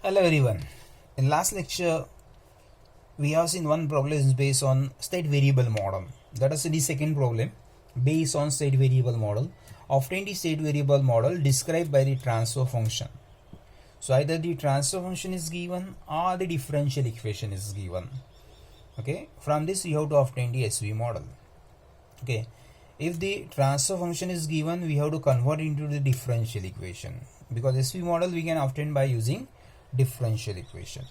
Hello everyone. In last lecture, we have seen one problem is based on state variable model. That is the second problem based on state variable model. Obtain the state variable model described by the transfer function. So either the transfer function is given or the differential equation is given. Okay. From this you have to obtain the SV model. Okay. If the transfer function is given, we have to convert into the differential equation, because SV model we can obtain by using differential equation.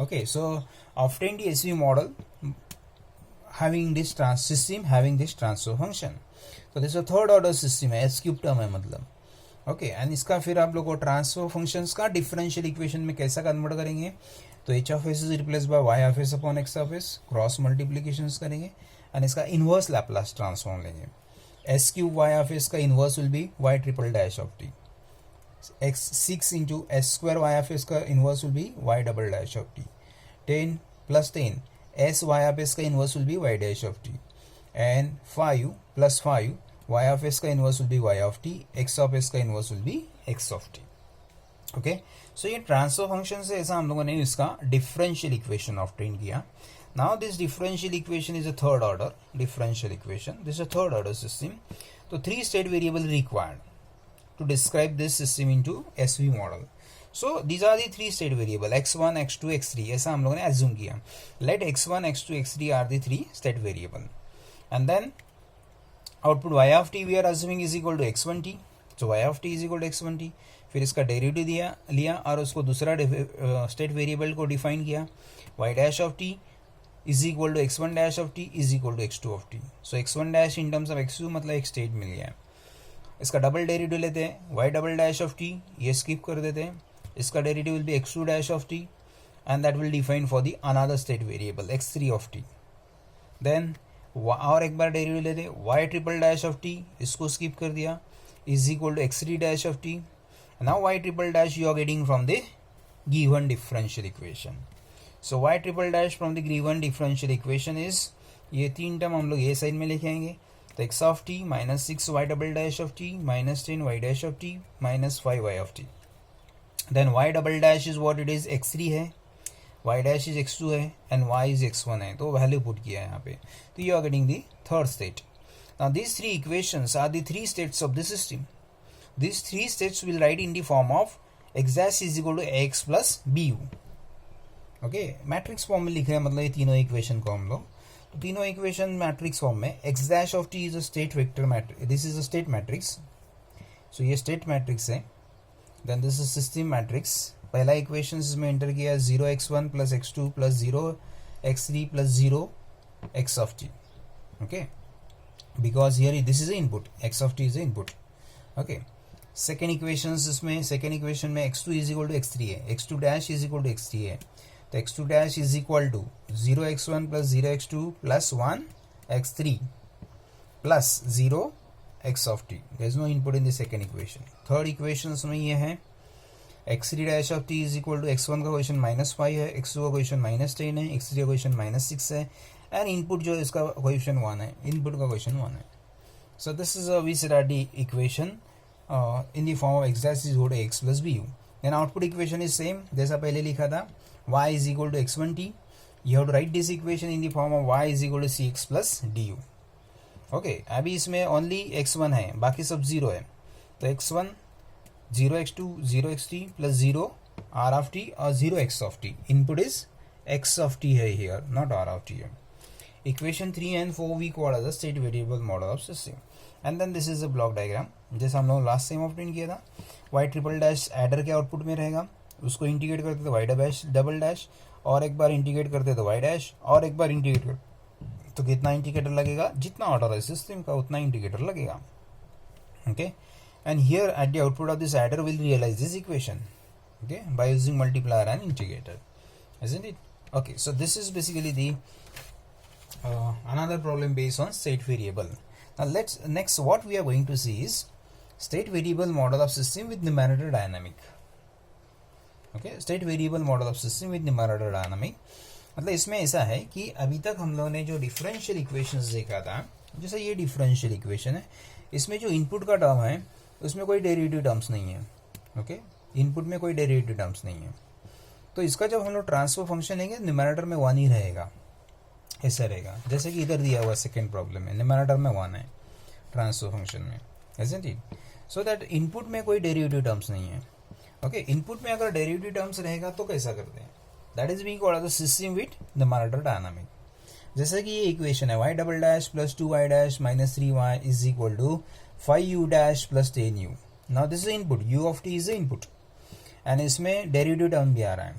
Okay, so obtain the SV model having this system having this transfer function. So this is a third order system है, s cube term है मतलब. Okay and इसका फिर आप लोग को transfer functions का differential equation में कैसा कन्वर्ट करेंगे, तो h of s is replace by y of s upon x of s, cross multiplication करेंगे एंड इसका इनवर्स लैपलास ट्रांसफॉर्म लेंगे. S cube y of s का inverse will be y triple dash of t. x6 into s square y of s का इनवर्स will be y double dash of t. 10 plus 10 s y of s का इनवर्स will be y dash of t, and 5 plus 5 y of s का इनवर्स will be y of t, x of s का इनवर्स will be x of t. Okay, so ये transfer function से ऐसा हम लोगों ने इसका डिफरेंशियल इक्वेशन ऑब्टेन किया. Now this differential equation is a third order differential equation. This is a third order system. तो 3 state variable required to describe this system into SV model. So these are the 3 state variable x1, x2, x3. ऐसा हम लोगों ने assume किया. Let x1, x2, x3 are the 3 state variable, and then output y of t we are assuming is equal to x1t. So y of t is equal to x1t. फिर इसका derivative लिया और उसको दूसरा state variable को define किया. y dash of t is equal to x1 dash of t is equal to x2 of t. So x1 dash in terms of x2 मतलब एक स्टेट मिल गया. इसका डबल डेरिवेटिव लेते हैं, y double dash of t, ये स्किप कर देते हैं. इसका derivative will be x2 dash of t and that will define for the another state variable x3 of t. Then और एक बार डेरिवेटिव लेते हैं, y triple dash of t, इसको स्किप कर दिया, is equal to x3 dash of t. Now y triple dash you are getting from the given differential equation. So y triple dash from the given differential equation is, ये 3 term हम लोग ये side में लिखे आएंगे. तो x of t minus 6 y double dash of t minus 10 y dash of t minus 5 y of t. Then y double dash is what it is, x3 है, y dash is x2 है and y is x1 है. तो value put किया है यहाँ पे. तो you are getting the third state. Now these 3 equations are the 3 states of the system. These 3 states will write in the form of x dash is equal to x plus bu. Okay, matrix form में लिख रहे हैं, मतलब ये तीनों equation को हम लोग, तो तीनों इक्वेशन मैट्रिक्स फॉर्म में. X dash of t is a state vector matrix, this is a state matrix. So ये स्टेट मैट्रिक्स है. Then this is system matrix. पहला इक्वेशन इसमें एंटर किया 0x1 plus x2 plus 0x3 plus 0x of t. Okay, because here this is a input, x of t is a input. Okay, second equation इसमें, second equation में x2 is equal to x3 है, x2 dash is equal to x3 है. तो x2 dash is equal to 0x1 plus 0x2 plus 1x3 plus 0x of t. There is no input in the second equation. Third equation में ये है, x3 dash of t is equal to x1 का question -5 है, x2 का question -10 है, x3 का question -6 है, and input जो इसका क्वेश्चन 1 है, इनपुट का क्वेश्चन 1 है. So this is we said the equation in the form of x dash is equal to x plus bu. Then output equation is same जैसा पहले लिखा था, y is equal to x1t. You have to write this equation in the form of y is equal to cx plus du. Okay, अभी इसमें only x1 है, बाकी सब 0 है. तो x1 0x2 0x3 plus 0 r of t और 0x of t. Input is x of t है here, not r of t है. Equation 3 and 4 we call as a state variable model of system. And then this is a block diagram जैसा हम लोग last time obtain किया था. y triple dash adder के output में रहेगा, उसको इंटीग्रेट करते तो y डबल डैश, और एक बार इंटीग्रेट करते तो y डैश, और एक बार इंटीग्रेट कर तो कितना इंडिकेटर लगेगा, जितना ऑर्डर है सिस्टम का उतना इंडिकेटर लगेगा. Okay, and here at the output of this adder will realise this equation, okay, by using multiplier and integrator, isn't it? Okay, so this is basically the another problem based on state variable. Now next what we are going to see is state variable model of system with numerator dynamic. Okay, state variable model of system with numerator dynamic. मतलब इसमें ऐसा है कि अभी तक हम लोगों ने जो डिफरेंशियल इक्वेशंस देखा था, जैसे ये डिफरेंशियल इक्वेशन है, इसमें जो इनपुट का टर्म है उसमें कोई डेरिवेटिव टर्म्स नहीं है. ओके, इनपुट में कोई डेरिवेटिव टर्म्स नहीं है. तो इसका जब हम लोग ट्रांसफर फंक्शन लेंगे न्यूमरेटर में 1 ही रहेगा, ऐसा रहेगा। जैसे कि इधर दिया हुआ सेकेंड प्रॉब्लम में न्यूमरेटर में 1 है ट्रांसफर फंक्शन में, isn't it? So that input में कोई डेरिवेटिव टर्म्स नहीं है। ओके, इनपुट में अगर डेरिवेटिव टर्म्स रहेगा तो कैसा करते हैं, that is we called the system with numerator dynamic. जैसे कि ये इक्वेशन है y double dash plus 2y dash minus 3y is equal to 5u dash plus 10u। Now this is input, u of t is the input and इसमें derivative term भी आ रहा है।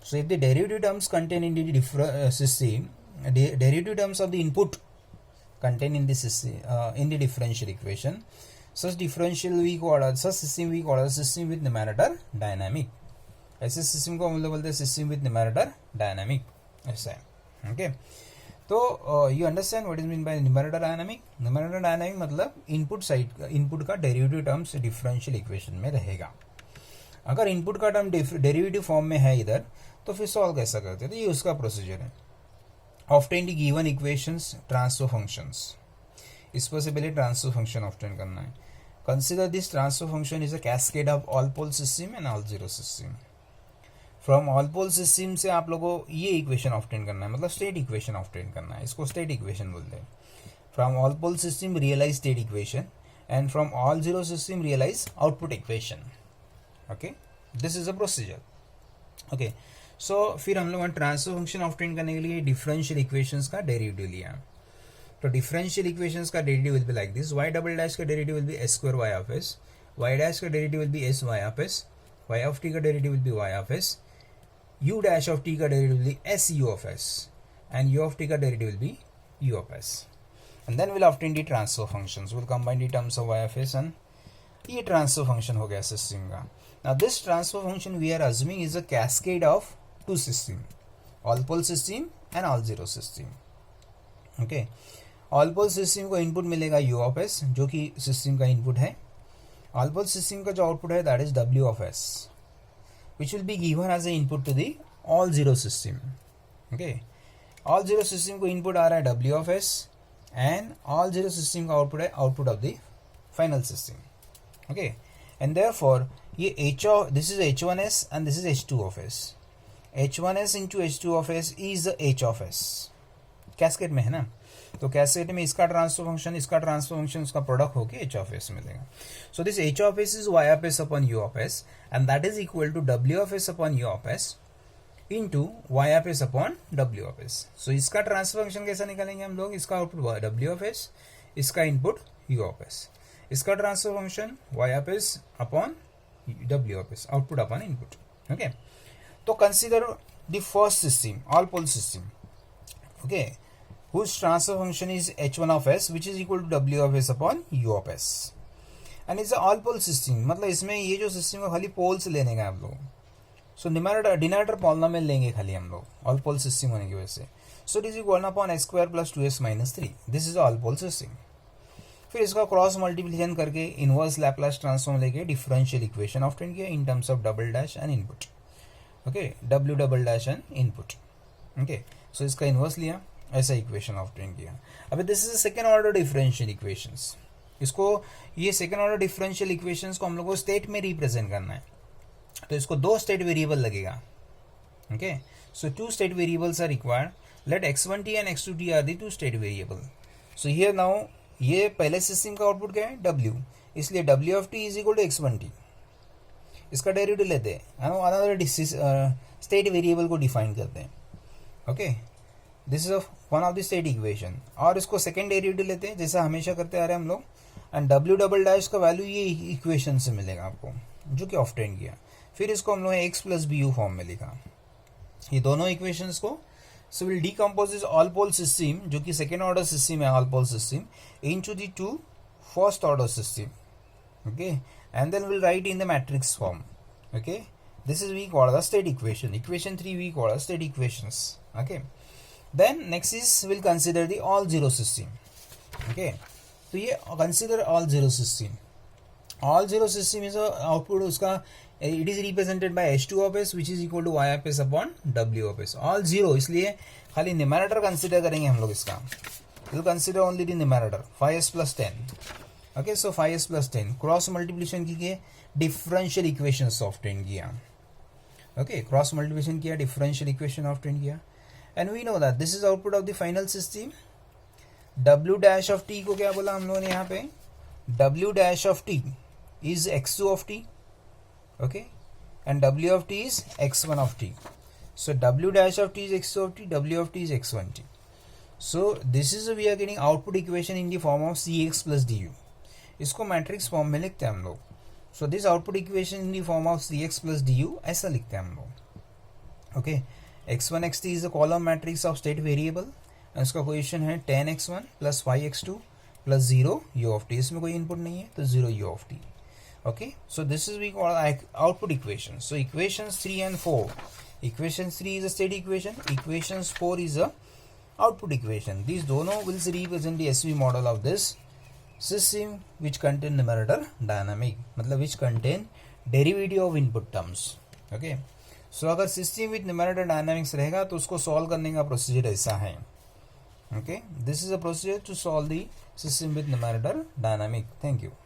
So if the derivative terms contain in the system, derivative terms of the input contained in the system, in the differential equation, such differential we call as such system we call as system with numerator dynamic। ऐसे system को हम लोग बोलते हैं system with numerator dynamic, ऐसा है। Okay, तो you understand what is mean by numerator dynamic. Numerator dynamic मतलब इनपुट साइड, इनपुट का डेरिवेटिव टर्म्स डिफरेंशियल इक्वेशन में रहेगा। अगर इनपुट का टर्म डेरिवेटिव फॉर्म में है इधर, तो फिर सॉल्व कैसा करते हैं, तो ये उसका प्रोसीजर है। Obtain the given equations transfer functions, इस पर से पहले ट्रांसफर फंक्शन ऑब्टेन करना है। Consider this transfer function is a cascade of all pole system and all zero system. From all pole system से आप लोगों को ये इक्वेशन ऑब्टेन करना है, मतलब स्टेट इक्वेशन ऑब्टेन करना है, इसको स्टेट इक्वेशन बोलते हैं। From all pole system realize state equation and from all zero system realize output equation. Okay, this is a procedure. Okay, so फिर हम लोग ट्रांसफर फंक्शन ऑब्टेन करने के लिए डिफरेंशियल इक्वेशंस का डेरिवेटिव लिया। तो डिफरेंशियल इक्वेशंस का derivative will be like this, y double dash का derivative will be s square y of s, y dash का derivative will be s y of s, y of t का derivative will be y of s, u dash of t का derivative will be s u of s and u of t का derivative will be u of s, and then we'll obtain the transfer functions, we'll combine the terms of y of s and ये transfer function हो गया system का। Now this transfer function we are assuming is a cascade of two system, all pole system and all zero system। okay, all pole system को input मिलेगा u of s जो कि system का input है। all pole system का जो output है that is w of s which will be given as a input to the all zero system। okay, all zero system को input आ रहा है w of s and all zero system का output है output of the final system. okay, and therefore ये this is h1s and this is h2 of s, h1s into h2 of s is the h of s, cascade में है ना, तो cascade में इसका transfer function इसका transfer function उसका product होके h of s मिलेगा। So this h of s is y of s upon u of s and that is equal to w of s upon u of s into y of s upon w of s। सो इसका transfer function कैसा निकालेंगे हम लोग, इसका output w of s, इसका input u of s, इसका transfer function y of s upon w of s, output upon input. Okay, तो consider the first system all pole system, okay, whose transfer function is h1 of s which is equal to w of s upon u of s and it's a all pole system, मतलब इसमें ये जो system है खाली poles लेने का आप लोग। सो डिनोमिनेटर पॉलिनोमियल लेंगे खाली हम लोग ऑल पोल सिस्टम होने की वजह से। So it is equal upon s square plus 2s minus 3, this is all pole system. फिर इसका क्रॉस मल्टीप्लिकेशन करके इनवर्स लैप्लास ट्रांसफॉर्म लेके डिफरेंशियल इक्वेशन ऑब्टेन किया in terms of double dash and input. Okay, w double dash and input. Okay, so इसका inverse लिया, ऐसा equation obtain किया। अभी this is second order differential equations, इसको ये सेकेंड ऑर्डर डिफरेंशियल इक्वेशंस को हम लोग को स्टेट में रिप्रेजेंट करना है, तो इसको दो स्टेट वेरिएबल लगेगा। Okay, so two state variables are required, let x1t and x2t are the two state variable. So here now ये पहले सिस्टम का आउटपुट क्या है w, इसलिए w of t is equal to x1t, इसका derivative लेते हैं, अनदर स्टेट वेरिएबल को डिफाइन करते हैं। Okay, this is one of the state equation, और इसको सेकेंड डेरिवेटिव लेते हैं जैसा हमेशा करते आ रहे हैं हम लोग, एंड w डबल डैश का वैल्यू ये इक्वेशन से मिलेगा आपको जो कि ऑब्टेन किया। फिर इसको हम लोग x plus B u form में लिखा, ये दोनों इक्वेशंस को। So will decompose this all pole system जो कि सेकेंड ऑर्डर सिस्टम है all pole system into the two first order system. Okay, and then we'll write in the matrix form। okay, this is we call the state equation, equation 3 we call the state equations। okay, then next is we'll consider the all zero system। okay, तो ये consider all zero system, all zero system is a output उसका it is represented by h2 of s which is equal to y of s upon w of s। all zero इसलिए खाली numerator consider करेंगे हम लोग, इसका we'll consider only the numerator 5s plus 10। Okay, so 5s plus 10 cross multiplication की differential equation obtain किया। Okay, cross multiplication किया, differential equation obtain किया, and we know that this is output of the final system. डब्ल्यू dash of t को क्या बोला हम लोगों ने यहाँ पे, डब्ल्यू dash of t is x2 of t, okay, and w of t is x1 of t. So w dash of t is x2 of t, w of t is x1t. So this is we are getting output equation in the form of cx plus du. इसको matrix form में लिखते हैं हम लोग. So this output equation in the form of cx plus du ऐसा लिखते हैं हम लोग. Okay, x1 xt is a column matrix of state variable, इसका कोएफिशिएंट है 10x1 plus 5x2 plus 0 u of t. इसमें कोई इनपुट नहीं है तो 0 u of t. Okay, so this is we call output equation. So equations 3 and 4, equation 3 is a state equation, equations 4 is a output equation. These दोनों will represent the SV model of this system which contain numerator dynamic, मतलब which contain derivative of input terms. Okay, so अगर system with numerator dynamics रहेगा तो उसको solve करने का procedure ऐसा है. Okay, this is a procedure to solve the system with numerator dynamic. Thank you.